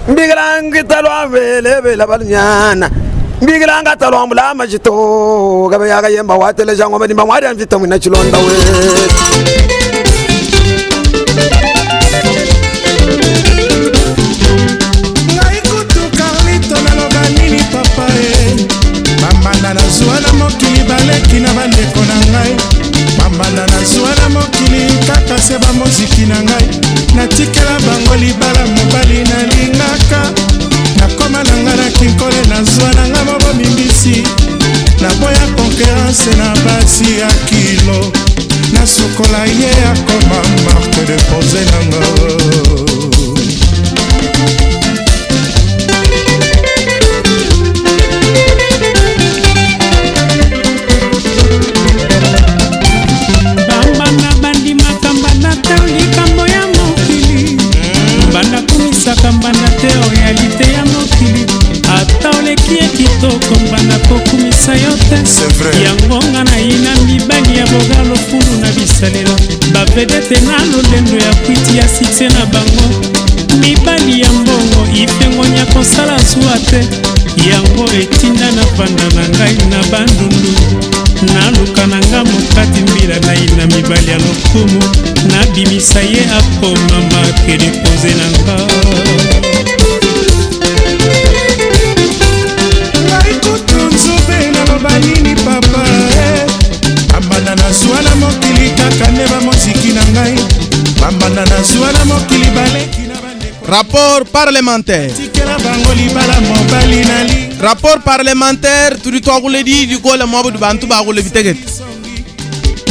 Bigrangi talwa vele la balnyana Bigranga talwa mbula majito gabe yaga yemba watele jango madi mawari anvita mwina chilonda we Ngai kutu Carlito na loba nini papa Mambanda na zuana mokili baleki na bandeko na ngai Mambanda na zuana mokili kaka seba moziki na ngai Natikela bango libala mobali na lingaka Nakoma nanga na kinkole na zuana nga mobo mimbisi Naboya konkurence na basi ya kilo Nasukola ye akoma marque de pose nanga Kambana teo realite ya mokili ata oleki ekitoko mbana kokumisa yo te yangonga na ina mibali ya bogalo fulu na bisalela bavedete na lolendo ya kwiti ya site na bango mibali ya mbongo ifengonya kosala zuwa te yango etinda na panda na ngai na bandundu naluka na nga mokati mbila na ina mibali ya lokumu nabimisa ye akoma makele poze na nga ngai kutu nzube na loba nini papa ambanda na zuwa na mokili kaka nde bamoziki na ngai ambanda na zuwa na mokili baleki na bandeko Rapport parlementaire. tikela bango libala mobali na li Rapport parlementaire turi twagule di gola mabudu bantu bagule biteget.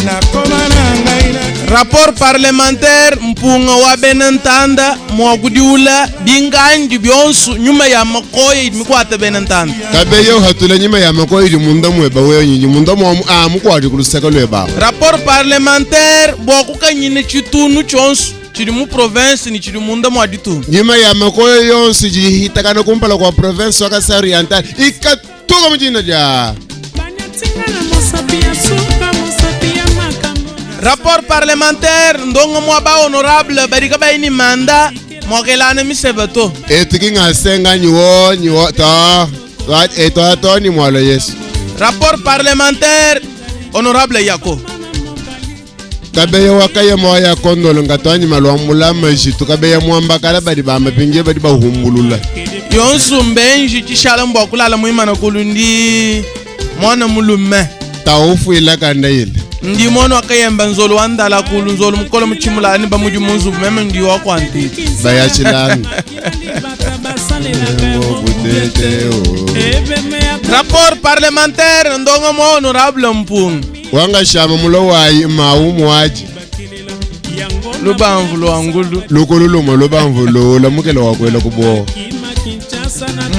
nakoma na ngai na Rapport parlementaire mpunga wa benantanda mwagudiula binganji byonsu nyuma ya makoye mikwata benantanda. Kabeyo hatule nyuma ya makoye ili munda mweba weyo nyinyi munda mukwadi kuluseka lweba. Rapport parlementaire bwakuka nyine chitunu chonsu chiri mu province ni chiri munda mwaditu. Nyuma ya makoye yonsu jihitakana kumpala kwa province waka sa oriental ikatuka mjina ja. Rapport parlementaire ndongo mwaba honorable barika baini manda mwakelane misebato. Etiki ngasenga nyiwo to ni mwalo Yesu. Rapport parlementaire honorable yako. Kabeya wakaye moya kondolo ngatwanyi malwamula majitu kabeya mwamba kala badi ba mapinge badi ba humbulula. Yonsu mbenji chishala mbwa kulala muimana kulundi mwana mulume. Taufu ila kanda ile. Ndi mwana wakayemba nzolu wandala kulu nzolu mkolo mchimula ni bamuju munzu meme ndi wako anti. Baya chilani. Rapport parlementaire ndongo mwa honorable mpunga. Wanga shama mulo wayi maumu waji. Lubamvulo angulu. Lukululumo lubamvulo la mukelo wakwela kubo.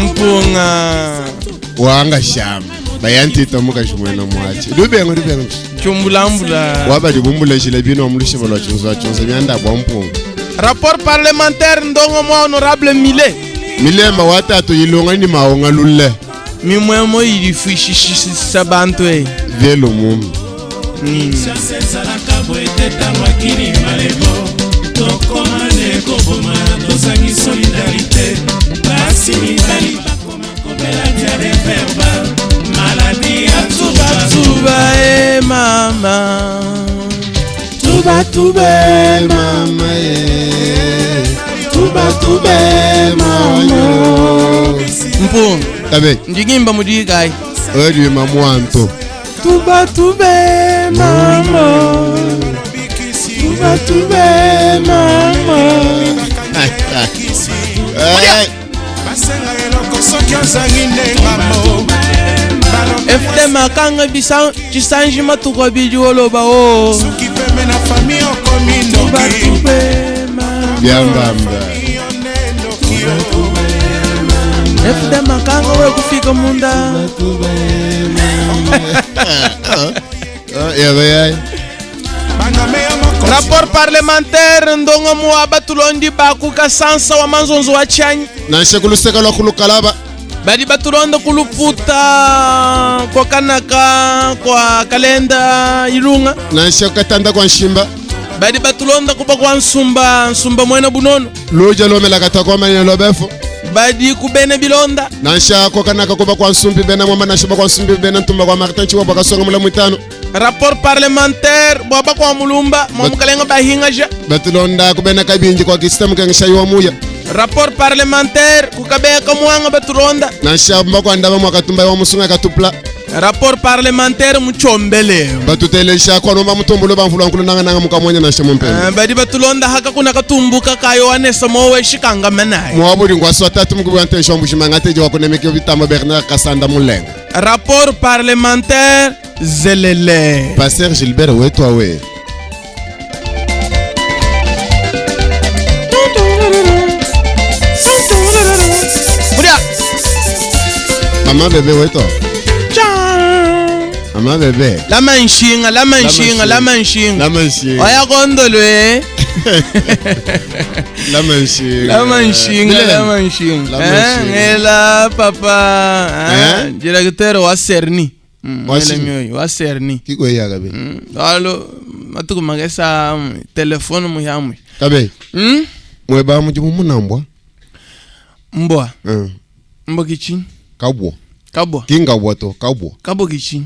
Mpunga. Wanga shama. Bayanti tamuka shumwena mwaji. Lubengo. Chumbulambula. Waba dibumbula shile bino mulushibolo chunza myanda bwa mpunga. Rapport parlementaire ndongo mwa honorable Mile. Milemba watatu yilonga ni maonga lulle. Mimwemo ilifishi sabantu Velo mumu. Tuba mama. Tuba mama Tuba mama Mpunga. Tabe. Njigimba mudigai. Odi mamwanto. Tuba mama. Tuba mama. basenga eloko soki ozangi ndengamo FD makanga bisa chisanji matuko bidioloba o. suki pembe na fami okomi ndoki Byambamba. FD makanga we kufika munda. Rapport parlementaire ndongo muaba tulondi bakuka sansa wa manzonzo wa chanyi. Na shekuluseka lo kulukalaba. Badi batulondo kuluputa kwa kanaka kwa kalenda ilunga. Na shekatanda kwa shimba. badi batulonda kuba kwa nsumba mwena bunono luja lomela katakwa manya lobefo badi kubene bilonda nansha ko kanaka kuba kwa nsumbi bena mwamba nashiba kwa nsumbi bena ntumba kwa Martin chiwa baka songa mula mwitano rapport parlementaire bwaba kwa mulumba mwamukalenga bahingaja batulonda kubena kabinji kwa kistem kengisha yuwa muya rapport parlementaire kukabeka mwanga batulonda nansha mbako andaba mwakatumba yuwa musunga katupla rapport parlementaire muchombele batutelesha kwa nomba mutombulo bamfulu ankulu nanga mukamwanya nansha mumpele badi batulonda haka kuna katumbuka kayo anesa mowe shikanga menaye mwaburi ngwaswa tatu mgubu antensho mbushimanga teje wakunemeke vitamo Bernard Kasanda Mulenga rapport parlementaire zelele Pasteur Gilbert wetwa we Mama bebe wetwa Mama bebe la manshinga oya kondolwe la manshinga ngela papa directeur wa Cerny wa Cerny kiko ya gabe alo matuko magesa telefone mu yamwe kabe mweba mu jumu munambwa mbwa kichi kabwa kinga wato kabwa kichi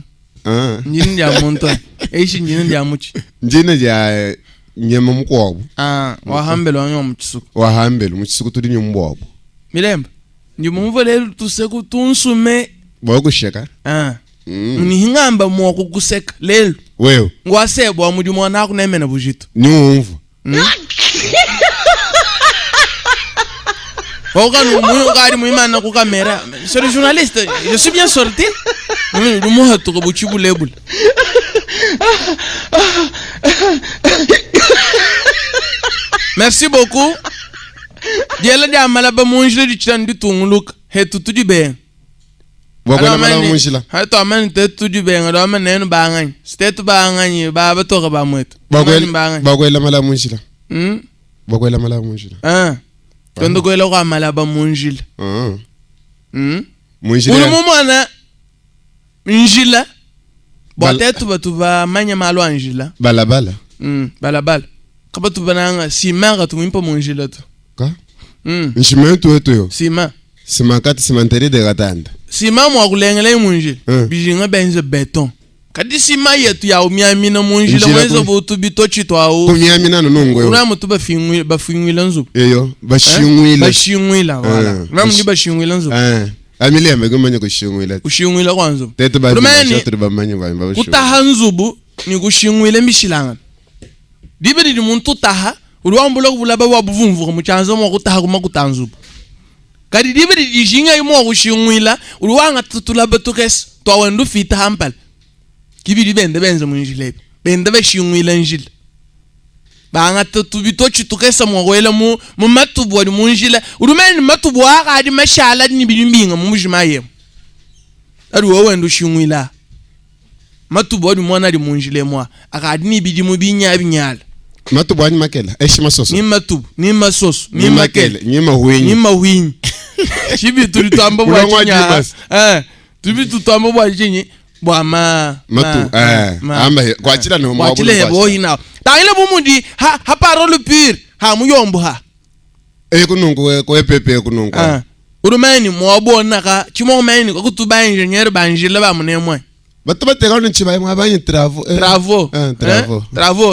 njini ya muntu eishi njini ya muchi njini ya nyema mukwabu wahambelo wanyo mchisuku wahambelo mchisuku tuli nyumbwabu milemba njumumvole tuseku tunsume bagusheka nihingamba moko kuseka lelo wewe ngwasebwa mudimu wanako nemena bujito nyumvu Oga nous regarde moi na ku caméra. C'est le journaliste. Je suis bien sorti. Le mot to buchi bulebul. Merci beaucoup. Diela dia malaba monjle di chandu tunguluk. He tutu di ben. Bogona mala monjla. Ha to man te tutu di ben do man nenu bangan. State bangan ba ba to ba mwet. Bogwela mala monjla. Bogwela mala monjla. Tondo kwela kwa malaba monjila. Monjila. Ulu mumwana njila. Botetu batu ba manya malo anjila. Balabala. Balabala. Kabatu bananga sima ka tumimpa monjila tu. Ka? Nshime tu eto yo. Sima kati simanteri de gatanda. Sima mwa kulengele monjila. Bijinga benze beton. Kadi sima yetu ya umiami na monjila mwezo botu bitochi to awo. Kumiami na nungwe. Una mutu ba fingwila nzu. Eyo, bashingwila. Bashingwila wala. Ramu ni bashingwila nzu. Amili amegomanya kushingwila. Kushingwila kwanzo. Tetu ba shotre ba manya ba ba. Kutaha nzubu ni kushingwila mishilanga. Dibe di muntu taha, uruambula kubula ba wabuvumvu mu chanzo mo kutaha kuma kutanzubu. Kadi dibe di jinga imo kushingwila, uruanga tutula betukes to awendu fita hampal. Kibidi bende benze munjile bende bashingwila njile banga tubitochi tukesa mwawela mu matubu wa munjile urumeni matubu wa adi mashala ni bimbinga mu mujimaye adu wowe ndu shingwila matubu wa mwana di munjile mwa akadi ni bidi mu binyala matubu ani makela eshima soso ni matubu ni masoso ni makela ni mahwinyi chibi tulitamba bwa chinya tubi tutamba bwa chinyi Bwama matu amba kwa chila no mwa chile hebo hina taile bumundi ha parole pure ha muyombo ha kunungu ko epepe kunungu urumeni mwabona ka chimo meni ko kutuba engineer banjile ba munemwe batu bateka no chiba mwa banyi travaux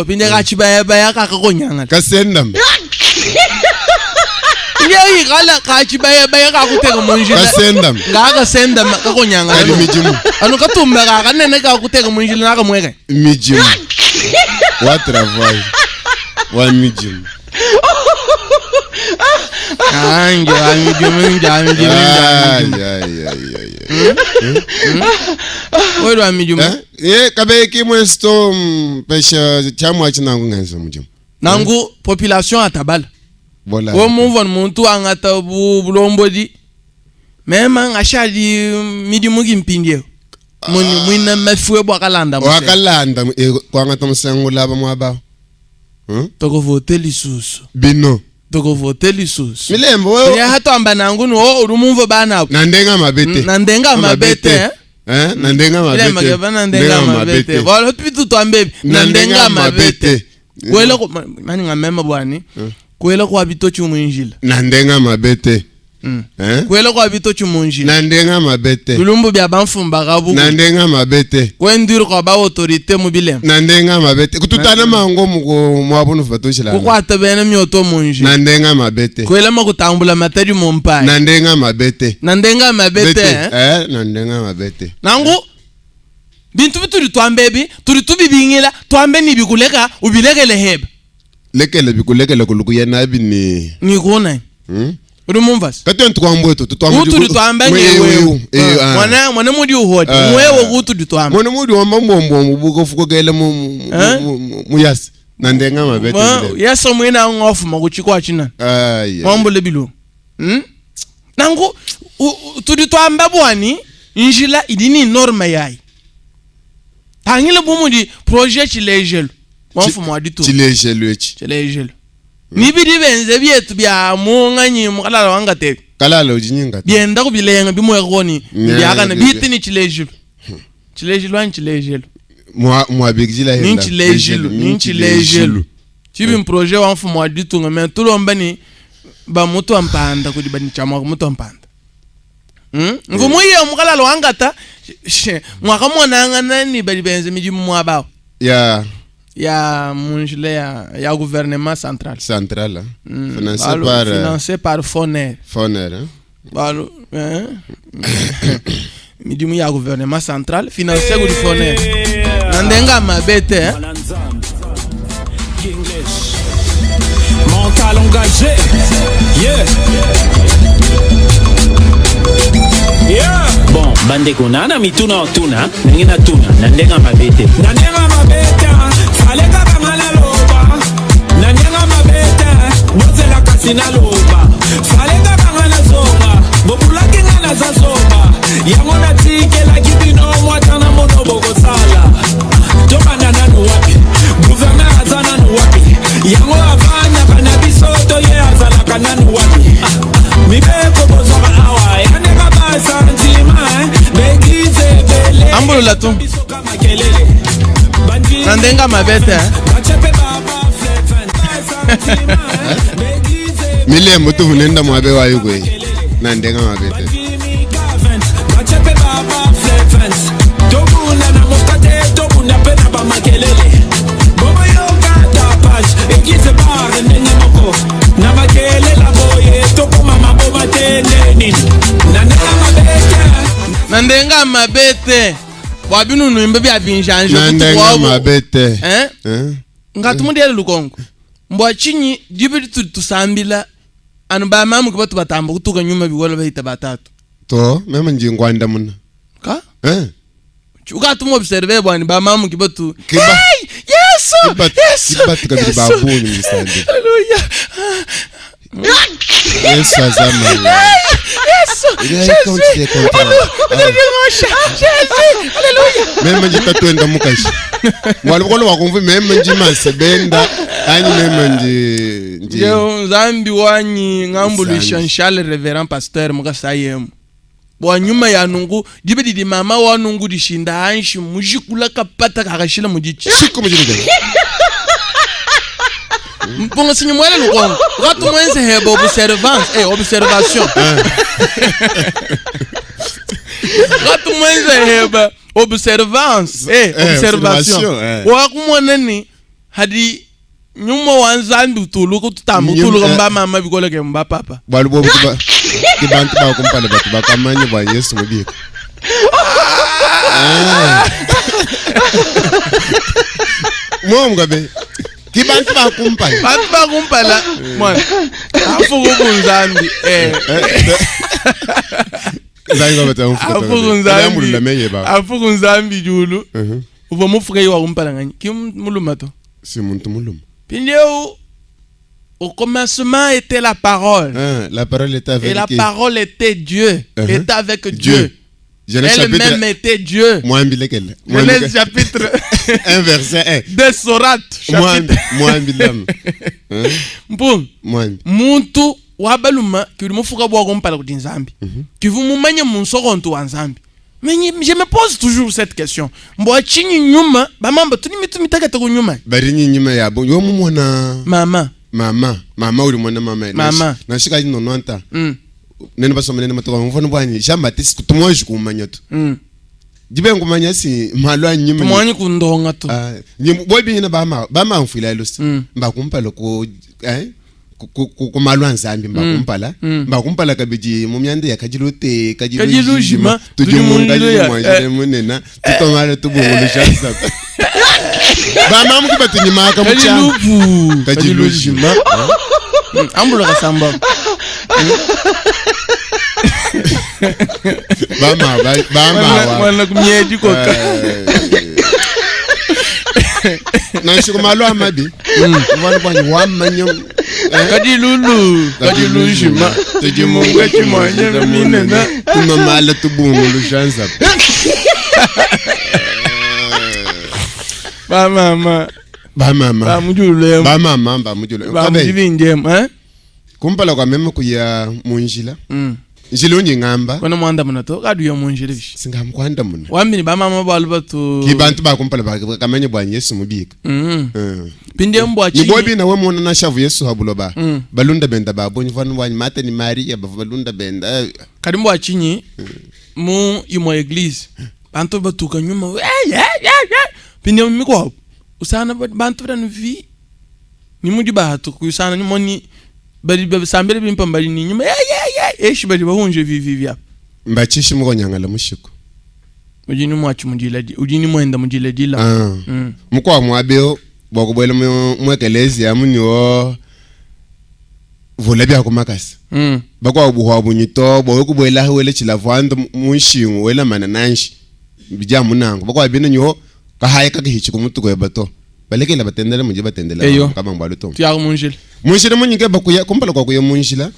pinde ka chiba ba ya ka konyanga kasendam Ngeyi kala kachi baya ka kuteka munjila. Kasendam. Ngaka senda ka konyanga. Ali mijimu. Anu katumba ka nene ka kuteka munjila naka mweke. Mijimu. Wa travail. Wa mijimu. Ange mijimu. Wewe wa mijimu. Kabe kimwe sto pesha chamwa chinangu nganza mijimu. Nangu population atabala. Wo muvon muntu angata bulombodi mema ngashadi midimu gimpindie muni mwina mafwe bwakalanda wakalanda kwangata musangula ba mwaba toko voter lisusu bino toko voter lisusu milembo wewe ya hatamba nangu no urumumvo bana nandenga mabete nandenga mabete nandenga mabete wala tupitu twambe nandenga mabete kwela ko mani ngamema bwani kwela ko abito chumunjila nandenga mabete kwela ko abito chumunjila nandenga mabete tulumbu bya banfumba gabu nandenga mabete kwendiro ko ba autorité mobile nandenga mabete kututana mango mwabunu fatoshila kukwata bene myoto munji nandenga mabete kwela makutambula matari mompai nandenga mabete nandenga mabete nandenga mabete nangu bintu bituri twambebi turi tubibingila twambe nibikuleka ubilekele hebe lekele bikulekele kulukuyena bini nikuna urumumvas katentu kwambweto uturi twambe nyewe mwana mudi uhodi mwewe uturi twambe mwana mudi wamba mbombo mubuko fukokele muyasi nandenga mabete yasa mwena ngofu makuchikwa china wambole bilo nangu turi twambe bwani njila idini norme yayi tangile bumudi projet chilejelo wafu mwaditu chilejelo nibidi benze byetu bya munganyi mukalala wangate kalala ujinyinga byenda kubilenga bimwekoni byakana bitini chilejelo wan chilejelo mwabigijila henda ni chilejelo chibi projet wafu mwaditu ngame tulomba ni ba mutu ampanda kudi bani chama mutu ampanda ngumuye mukalala wangata mwaka mwana nani bali benze miji mwabao ya munjile ya gouvernement central financé par Foner balo miji ya gouvernement central financé par Foner nandenga mabete mental engagé bon bandeko nana mituna otuna nangina tuna nandenga mabete faleka bangala loba nandenga mabete bozela kasina loba faleka bangala zonga bobulaki ngana za zoba yango natikela kibino mwatana mono bokosala tobanda nanu wapi gouverneur azana nanu wapi yango avanda kana bisoto ye azalaka nanu wapi mibeko bozwaka awa yandenga basantima begize bele ambolo lato nandenga mabete mile mutu hunenda mwabe wa yugwe nandenga mabete bachepe baba flex tobuna na mokate tobuna pena ba makelele bobo yoka tapage ekize bar nene moko na makelele la boye tokoma maboba teneni nandenga mabete wabinu nuimbe bya binjanje nandenga mabete ngatumudele lukongo mbwa chinyi dibidi tusambila anu ba mamu kubatu batamba kutuka nyuma biwolo bahita batatu to mema njingwanda muna ka ukatuma observe bwani ba mamu kibatu yesu kibatu kabiri babuni misande haleluya yesu azamala mema njita tuenda mukashi mwalukolo wakumvi mema njima sebenda ani mema nji yo zambi wanyi ngambulisha nshale reverend pasteur mukasayemu bwanyuma ya nungu dibedi di mama wa nungu dishinda hanshi mujikula kapata kakashila mujichi siku mujika Pongo sinyo mwele lukongo Ratu mwenze hebo observation Ratu mwenze hebo observation Wakumwa nani hadi nyuma wanzambi utuluku tutamu utuluku mba mama bikoleke mba papa Balubo kibantu ba kumpale batu bakamanye ba Yesu mubika Mwomgabe kibantu bakumpala bantu bakumpala mwana afuku kunzambi afuku nzambi julu uva mufuka iwa kumpala ngani kim muluma to si muntu muluma pindeo au commencement était la parole la parole était avec et la parole était Dieu était avec Dieu elle-même était Dieu. Genèse chapitre 1 verset 1. De Sourate chapitre. Mpung. Muntu wabaluma kiri mufuka bwa kompala kuti nzambi. Kivu mumanye munsoko ntu wa nzambi. Mais je me pose toujours cette question. Mbo chini nyuma, ba mamba tuni mitaka to nyuma. Bari nyuma ya bo yo mumona mama uri mwana mama. Na shika ino nonta. Nene basoma nene matoka mfano bwanyi shamba tisi kutumoje kumanya tu. Jibe ngumanya si malwa nyuma. Tumwanyi kundonga tu. Bobi nyina ba mfila losi. Mba kumpala ko kumalwa nzambi mba kumpala kabiji mumyande ya kajilote kajilujima tujimungaji mwanje munena tutomala tubungulu shansa ba mamu kibatu nyimaka mucha kajilujima ambulo kasamba ba wana kumyeji koka na shiko malo amabi mwana bwanyi wamanyo kajilujima tujimungaji mwanje munena tunomala tubungulu shansa ba mama ba mujule kabe kumpala kwa mema kuya munjila njilo unye ngamba kona mwanda munato kadu ya munjila bishi singamkwanda muna wambini ba mama balu batu kibantu ba kumpala ba kamanye bwa Yesu mubika pinde mbwa chini nibobi na wemona na shavu Yesu habulo ba balunda benda ba bonyi vanu bwa mate ni Maria ba balunda benda kadi mbwa chini mu imo eglise bantu batuka nyuma pinde miko usana bantu bana vi ni mudi ba hatu usana ni moni bari sambele bimpa bari ni nyuma eshi bari bahunje vivivya mbachishi muko nyangala mushiko ujini mwachi mujiladi ujini mwenda mujiladi la muko amwabeo bokubwele mwekelezi amunyo volabya kumakasi bakwa ubuhwa bunyito bokubwela wele chilavando munshingu wela manananshi bija munango bakwa bino nyo kahaye kakihichi kumutuko yabato balekela batendele muje batendela kama mbalo to tiago munjile munyike bakuya kumpala kwa kuya munjila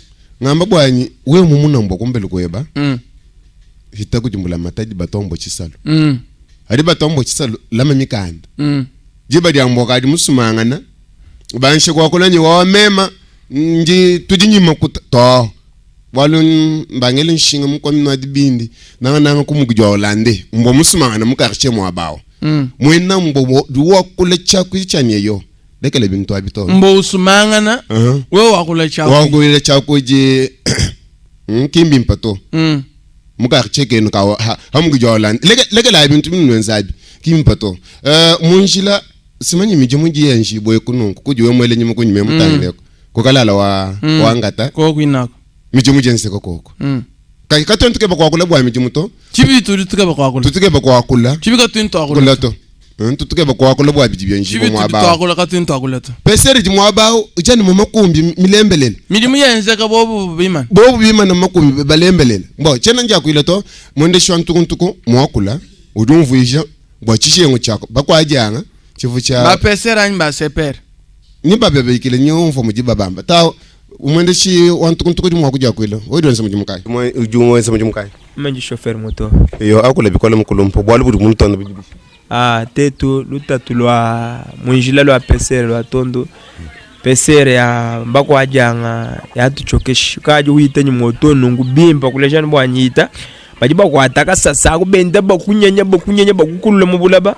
ngamba bwanyi we mumunambo kumbele kuyeba hita kujumbula mataji batombo chisalo ari batombo chisalo lama mikanda jiba dyambo kadi musumangana banshe kwa kulanyi wa mema nji tujinyima kuto walu mbangele nshinga mukomino adibindi nanga kumugijwa olande mbo musumangana mukarche mwabawo mwena mbo duwa kule chakwi chanyeyo lekele bintu abito mbo usumangana wewe wakule chakwi je kimbi mpato mukarche kenu ka hamugijwa olande lekele bintu minwenzabi kimpato munjila simanyi mijemuji yanji boye kununku kujiwe mwele nyimo kunyime mutangileko kukalala wa ngata ko kwinako mijemuji nseko koko kai katontu ke bakwa kula bwa mijemuto chibi tutuke bakwa kula tutuke bakwa kula chibi katontu akula to tutuke bakwa kula bwa bijibye nji chibi tutuke akula katontu akula to peseri jimwa bawo ujani mu makumbi milembelele mijimu yenze ka bobu bima na makumbi balembelele mbo chena nja kuila to monde shwantukuntuku mwakula udumvuisha bwa chishengo chako bakwa janga chifucha ba pesera nyi ba seper ni babebe ikile nyo mfo mujiba bamba tawo umwende shi wantukuntuku dimwa kuja kwilo oyidonse mujimukai ujumo wense mujimukai manji chauffeur moto yo akula bikola mukulumpo bwalu budi muntondo bijibi tetu lutatulwa munjila lwa pesere lwa tondo pesere ya mbako ajanga ya tuchokeshi kaje uite nyimoto nungu bimpa kulejana bwanyita bajiba kwataka sasa kubenda bakunyanya bakukulula mubulaba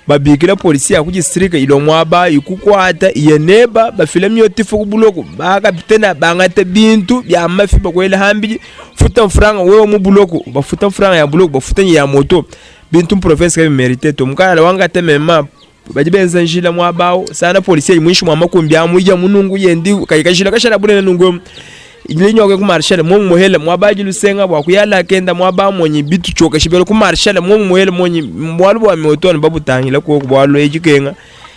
babikira polisi ya kujistrika ilo mwaba ikukwata yeneba bafilami yotifu kubuloko bakapitena bangate bintu bya mafi bakwela hambi futa franga wewe mubuloko bafuta franga ya buloko bafuta ya moto bintu province ka merite to mukala wangate mema bajibenza njila mwabao sana polisi mwisho mwa makumbi amuija munungu yendi kayikashila kashara bule nungu ilinyo ke ku marshal mo muhele mwabaji lusenga bwa kuyala kenda mwaba monyi bitu choka shibelo ku marshal mo muhele monyi mwalo bwa motoni babutangila ko bwalo ejikenga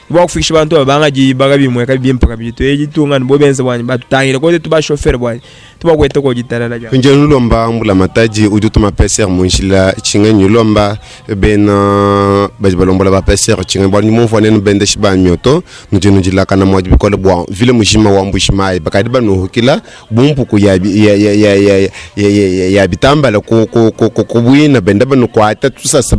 bwa kufikisha bantu abangaji bagabimwe kabimpaka bitu ejitunga nibobenza bwani batangila ko tuba chauffeur bwani tuba kwete ko jitalala ja kunje nulomba mbula mataji udutuma peser munjila chinga nyulomba bena bajibalombola ba peser chinga bwani mo fone bende shiba myoto nujinu jila kana mwaji bikole bwa vile mushima wa mbushimai bakadi banu hukila bumpu ku ya bitambala ko bwina benda banu kwata tusasa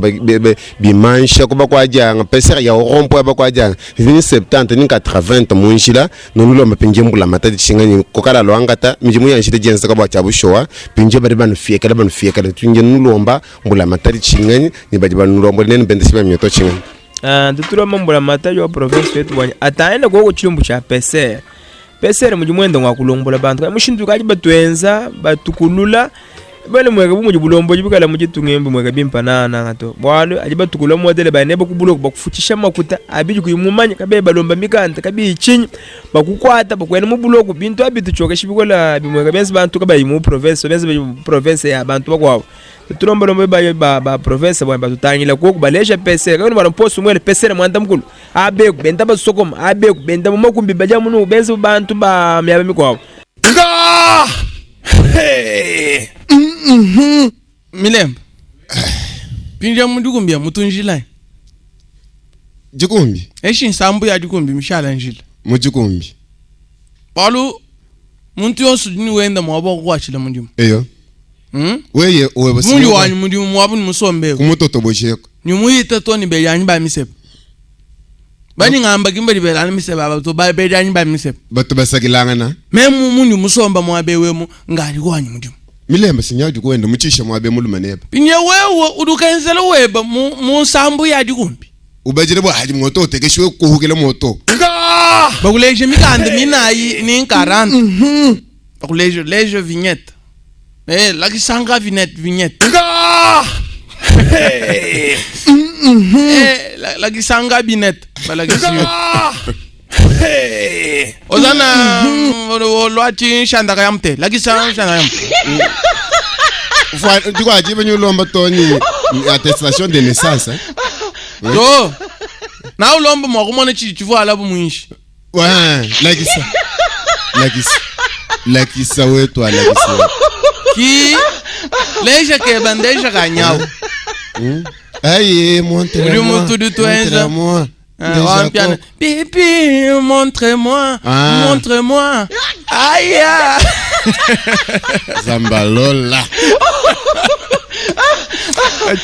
bimansha ko bakwaja nga peser ya rompo bakwaja ni 70 ni 80 munjila nolulo mapinje mbula matati chingani kokala loangata mijimu ya nshite jensa kabwa chabushowa pinje bari banu fiekala tunje nulomba mbula matati chingani ni bari banu nulomba nene bendesiba myoto chingani tuturo mbula matati wa province yetu bwanya ataenda kwa chilumbu cha pesere mujimwendo ngwa kulombola bantu kama mushindu kaji batwenza batukulula bale mwega bumuji bulombo jibikala mujitungembe mwega bimpanana ngato bwalo ajiba tukula modele bane bakubuloko bakufucisha makuta abiji kuyimumanya kabe balomba mikanta kabe ichinyi bakukwata bakwena mubuloko bintu abitu choka shibikola bimwega benzi bantu kabe mu province benzi province ya bantu bakwawo tulomba lombe ba province bwa batutangila ko kubalesha pese kana bana poso mwele pese mwanda mkulu abe kubenda basokoma abe kubenda mu makumbi baja munu benzi bantu ba myaba mikwawo hey Milemba pinja mundukumbi ya mutunjila jikumbi eshi nsambu ya jikumbi mishala njila mujikumbi palu muntu yonsu ni wenda mwabo kwachila mundimu eyo weye owebasi mundu wanyu mundimu mwabu musombe kumutoto bosheko nyumuyita toni beyanyi ba misepa bani ngamba kimbali belana misepa bato ba beyanyi ba misepa bato basagilangana memu mundu musomba mwabewemu ngali kwanyu mundimu Milemba sinyaji kwenda muchisha mwabe mulumaneba pinye wewe udukenzela weba mu sambu ya jikumbi ubajire bwa haji moto tekeshwe kuhukela moto bakuleje mikande minayi ni 40 bakuleje leje vignette laki sanga vignette laki sanga binette balaki siyo ozana lwachi shanda kayamte laki sanga shanda yamte Digo ajibe nyulomba toni attestation de naissance yo na ulomba mwakumona chichivu alabu mwinshi lakisa wetu alakisa ki leja ke bandeja kanyao aye montre-moi Pipi, montre-moi. Aïe. Zambalola.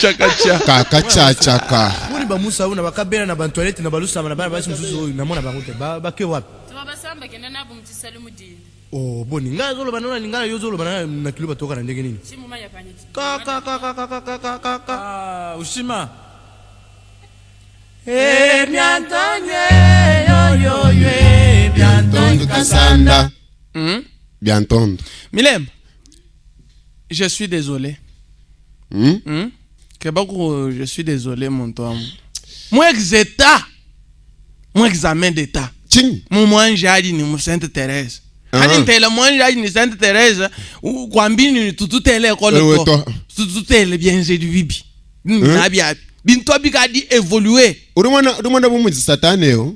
Chaka. Muni ba Musa una bakabena na bantoilette na balusa na basi msusu na mona bangote ba ke wapi? Tubabasamba kenda nabo mtisali mudini. Oh boni ngazo lo banana lingana yozo lo banana na kiluba toka na ndege nini? Simu maya panyiti. Ka ushima. Bientôt Cassanda. Bientôt. Milem, je suis désolé. Je suis désolé, mon toit. Mon examen d'état. Mon manjadi ni Sainte Thérèse. Hadi tele manjadi ni Sainte Thérèse. Kwambini ni tutu tele école. Tutu tele bien du bibi. Nabia. Binto bikadi évoluer. Urumana bumuzi sataneo.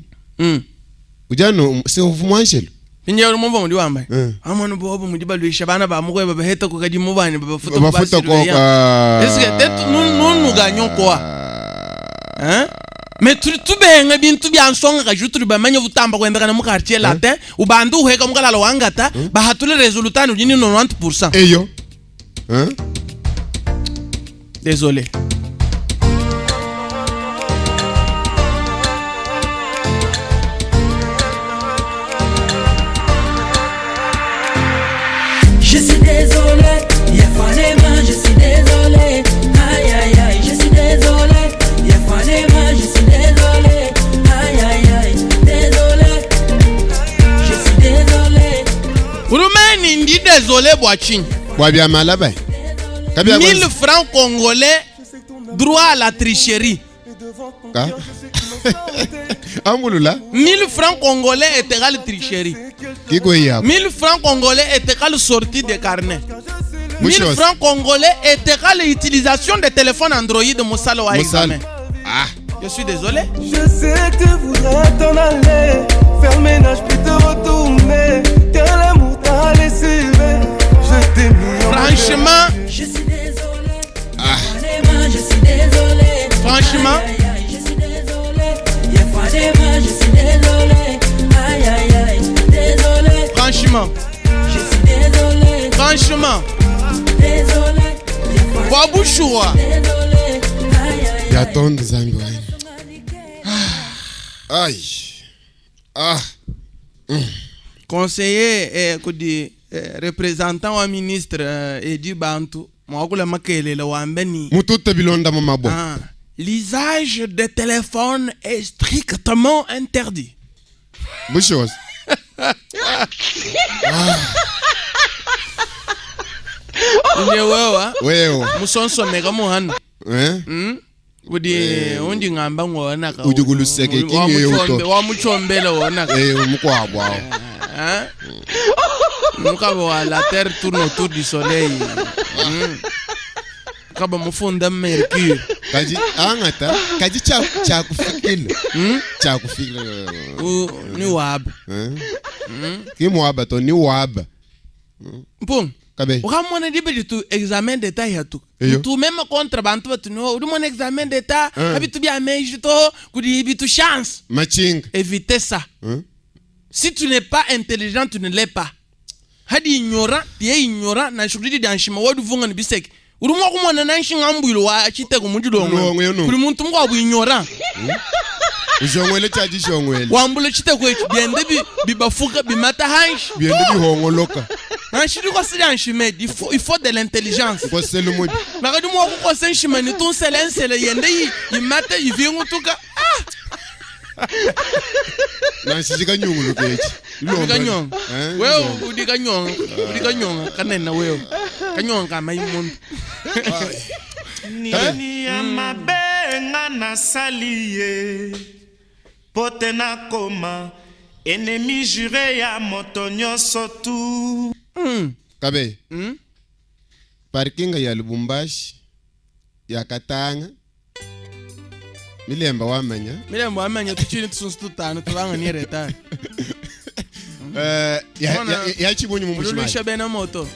Ujano se uvumwanshelo. Pinye urumva muri wambaye. Amano bobo muri baluisha bana bamugwe babaheta ko kadi mubane bafuta ko Est-ce que tete nunu ganyo kwa? Mais tu benga bintu byansonga kajutu bamanya butamba kwenda kana mu quartier latin ubandu uheka mukala lwangata bahatule resultat ujini 90%. Eyo. Désolé. Je suis désolé, Yafanema, je suis désolé. Aïe aïe aïe, je suis désolé. Yafanema, je suis désolé. Aïe aïe aïe, désolé. Je suis désolé. Urumeni ndi désolé boaching. Bwabia malaba. 1000 francs congolais droit à la tricherie. Amulula 1000 francs congolais est égal tricherie. 1000 francs congolais est égal sortie de carnet. 1000 francs congolais est égal utilisation de téléphone Android de Moussala ou examen. Je suis désolé. Je sais que tu voudrais t'en aller, faire ménage puis te retourner. Quel amour t'a laissé, je t'ai mis en franchement. Je suis désolé. Je suis désolé. Franchement. Je suis désolé. Je suis désolé. Aïe aïe aïe, désolé. Franchement. Je suis désolé. Franchement. Désolé. Wabushuwa. Désolé. Aïe aïe. Yatonde zambi. Aïe. Conseiller représentant wa ministre Edi Bantu mwakula makelele wambeni Mututa bilonda mamabo. L'usage de téléphone est strictement interdit. Bouchos. Wewe musonso mega muhana. Undi ngamba ngona ka. Ujuguluseke kinye yoto. Wa muchombela wona ka. Mukwabwa. Mukabo wa la terre tourne autour du soleil. Kaba mufunda Mercure. Kaji angata, kaji cha kufikile. Cha kufikile. Ni wab. Ki mwaba to ni wab. Mpung. Kabe. Ukamona dibe tu examen d'état yatu. Tu même contre bantu batu no, du mon examen d'état, habitu bia meji to, kudi bitu chance. Matching. Évitez ça. Si tu n'es pas intelligent, tu ne l'es pas. Hadi ignorant, tu es ignorant na shuridi danshima wadu vunga ni bisek. Urumwa kumwana nanshinga mbwilo wa chite kumujudo ngwe. Kuri muntu mwa wabu ignorant. Jongwele chaji jongwele. Wambule chite kwe biende bibafuka bimata hansh. Biende bihongoloka. Nanshiri kwa sili anshimedi, il faut de l'intelligence. Kwa selu mudi. Nakadi mwa kwa senshimani tun sele yende yimate yivingu tuka. Nanshika nyungu lukechi. Udika nyonga. Wewe udika nyonga kanena wewe. Kanyonga kama imundu. Nini ya mabenga na saliye pote na koma ennemi juré ya moto nyonso tu. Kabe. Parkinga ya Lubumbashi ya Katanga. Milemba wamanya tuchini tusunstutana tubanga ni reta. Ya chibunyi mumbushimai. Ulisha bena moto.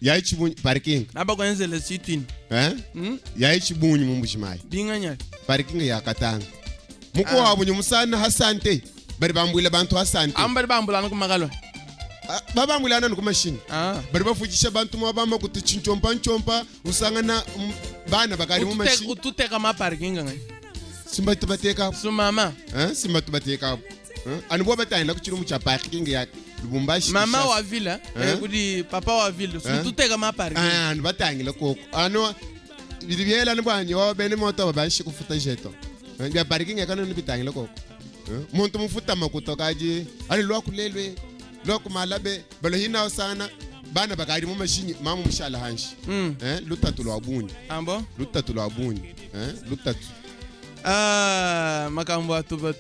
Ya chibunyi parking. Naba kwenzele sitwini. Ya chibunyi mumbushimai. Binganya. Parking ya Katanga. Muko wabunyi musana hasante. Bari bambwile bantu hasante. Ambari bambulana kumakalo. Babambulana no kumashini. Bari bafujisha bantu mwabamba kuti nchompa usangana bana bakari mu mashini. Ututeka ma parking ngani. Simba tubateka. Sumama. Simba tubateka. Anibo batayenda kuchira mu cha parking ya Lubumbashi. Mama wa villa, kudi papa wa villa, tuteka ma parking. Batangile koko. Ano bidibyela ni bwanyi wa bene moto babashi kufuta jeto. Ya parking ya kana ni bitangile koko. Muntu mufuta makuto kaji ali lwa kulelwe lwa kumalabe balo hina sana bana bakari mu mashini mamu mushala hanshi. Lutatu lwa buni. Ambo? Lutatu lwa buni. Lutatu. Makambo atuba.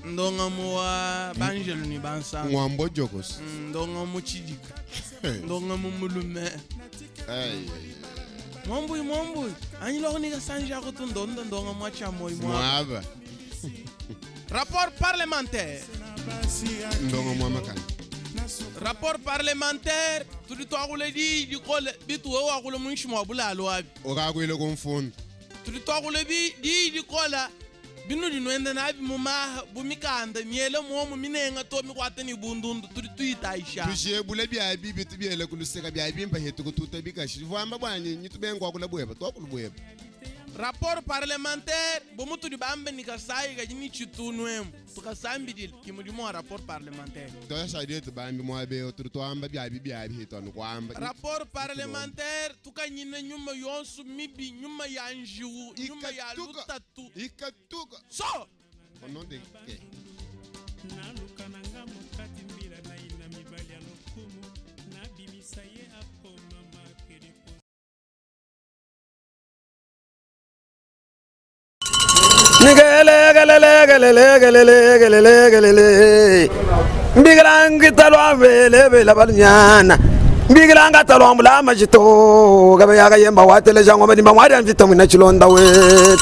Ndonga mwa banjelu ni bansa. Mwambo jokos. Ndonga mu chidika. Ndonga mu mulume. Mwambu. Anyilo ni kasanja ko ndonga mwa chamori mwaba. Rapport parlementaire. Ndonga mwa makani. Rapport parlementaire, tu to akule di kole bitu wa akule munshi mwa bulalo wabi. Okakwele komfundo. Tu to akule di kola binu di noenda na abi muma bumikanda miele mu minenga to mi kwata ni bundundu tu itaisha. Tuje bule bya bibi tu biele kuluseka bya bimba hetu kututa bikashi. Vamba bwanye nyitu bengo akule bweba to akule bweba. Rapport parlementaire, bomutu di bambe ni kasai ga jini chitunwem. Tukasambi di kimudimo rapport parlementaire. Doya shadi tu bambi mwabe to amba bya bibi hetu anu kwamba. Rapport parlementaire tukanyina nyuma yonsu mibi nyuma ya njiwu nyuma ya lutatu. Ikatuka. So. Ononde ke. Gelele Mbigrangi talwa vele balnyana Mbigilanga talwa mbula majito gabe yaga yemba watele jango madi mangwari anvita mwina chilonda we